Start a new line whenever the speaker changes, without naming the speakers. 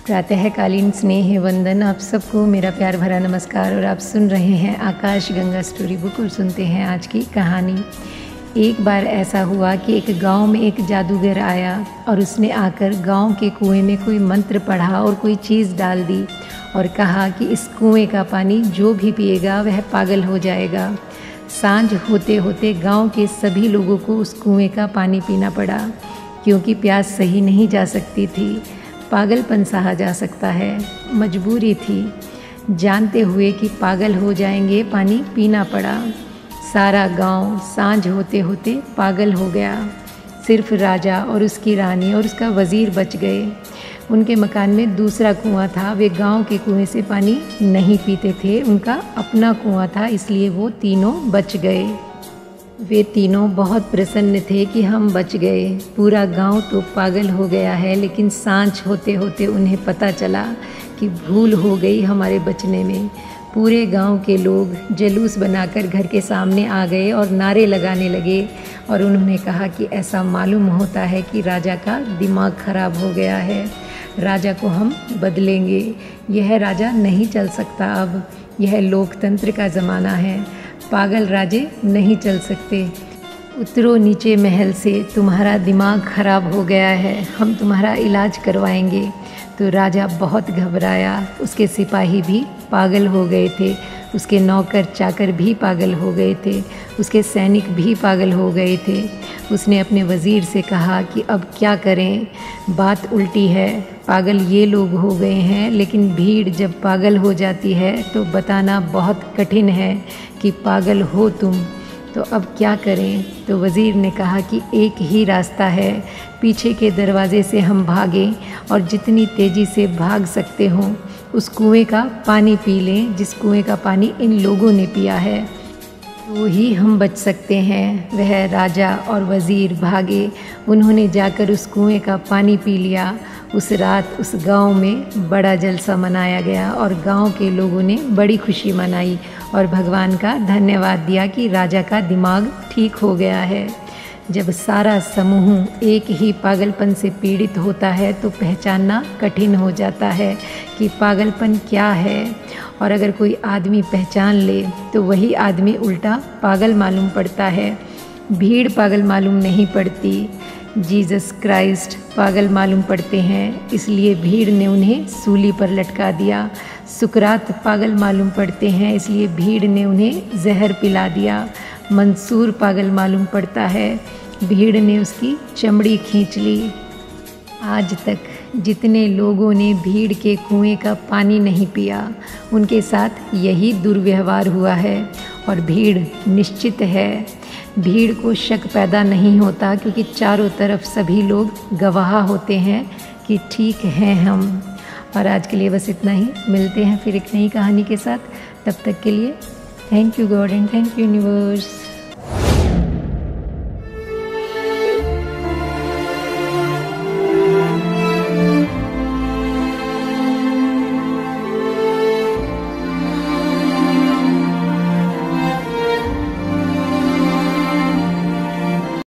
प्रातःकालीन स्नेह वंदन आप सबको मेरा प्यार भरा नमस्कार। और आप सुन रहे हैं आकाश गंगा स्टोरी बुक और सुनते हैं आज की कहानी। एक बार ऐसा हुआ कि एक गांव में एक जादूगर आया और उसने आकर गांव के कुएं में कोई मंत्र पढ़ा और कोई चीज़ डाल दी और कहा कि इस कुएं का पानी जो भी पिएगा वह पागल हो जाएगा। सांझ होते होते गांव के सभी लोगों को उस कुएं का पानी पीना पड़ा, क्योंकि प्यास सही नहीं जा सकती थी, पागलपन सहा जा सकता है। मजबूरी थी, जानते हुए कि पागल हो जाएंगे पानी पीना पड़ा। सारा गांव सांझ होते होते पागल हो गया। सिर्फ राजा और उसकी रानी और उसका वज़ीर बच गए। उनके मकान में दूसरा कुआं था, वे गांव के कुएं से पानी नहीं पीते थे, उनका अपना कुआं था, इसलिए वो तीनों बच गए। वे तीनों बहुत प्रसन्न थे कि हम बच गए। पूरा गांव तो पागल हो गया है, लेकिन सांझ होते होते उन्हें पता चला कि भूल हो गई हमारे बचने में। पूरे गांव के लोग जुलूस बनाकर घर के सामने आ गए और नारे लगाने लगे और उन्होंने कहा कि ऐसा मालूम होता है कि राजा का दिमाग खराब हो गया है, राजा को हम बदलेंगे, यह राजा नहीं चल सकता अब, यह लोकतंत्र का ज़माना है, पागल राजे नहीं चल सकते। उतरो नीचे महल से, तुम्हारा दिमाग खराब हो गया है, हम तुम्हारा इलाज करवाएंगे। तो राजा बहुत घबराया, उसके सिपाही भी पागल हो गए थे, उसके नौकर चाकर भी पागल हो गए थे, उसके सैनिक भी पागल हो गए थे। उसने अपने वज़ीर से कहा कि अब क्या करें, बात उल्टी है, पागल ये लोग हो गए हैं, लेकिन भीड़ जब पागल हो जाती है तो बताना बहुत कठिन है कि पागल हो तुम, तो अब क्या करें। तो वज़ीर ने कहा कि एक ही रास्ता है, पीछे के दरवाज़े से हम भागें और जितनी तेज़ी से भाग सकते हों उस कुएं का पानी पी लें, जिस कुएं का पानी इन लोगों ने पिया है, तो ही हम बच सकते हैं। वह राजा और वज़ीर भागे, उन्होंने जाकर उस कुएं का पानी पी लिया। उस रात उस गांव में बड़ा जलसा मनाया गया और गांव के लोगों ने बड़ी खुशी मनाई और भगवान का धन्यवाद दिया कि राजा का दिमाग ठीक हो गया है। जब सारा समूह एक ही पागलपन से पीड़ित होता है तो पहचानना कठिन हो जाता है कि पागलपन क्या है, और अगर कोई आदमी पहचान ले तो वही आदमी उल्टा पागल मालूम पड़ता है। भीड़ पागल मालूम नहीं पड़ती, जीसस क्राइस्ट पागल मालूम पड़ते हैं, इसलिए भीड़ ने उन्हें सूली पर लटका दिया। सुकरात पागल मालूम पड़ते हैं, इसलिए भीड़ ने उन्हें जहर पिला दिया। मंसूर पागल मालूम पड़ता है, भीड़ ने उसकी चमड़ी खींच ली। आज तक जितने लोगों ने भीड़ के कुएं का पानी नहीं पिया, उनके साथ यही दुर्व्यवहार हुआ है। और भीड़ निश्चित है, भीड़ को शक पैदा नहीं होता, क्योंकि चारों तरफ सभी लोग गवाह होते हैं कि ठीक हैं हम। और आज के लिए बस इतना ही, मिलते हैं फिर एक नई कहानी के साथ। तब तक के लिए thank you God and thank you universe.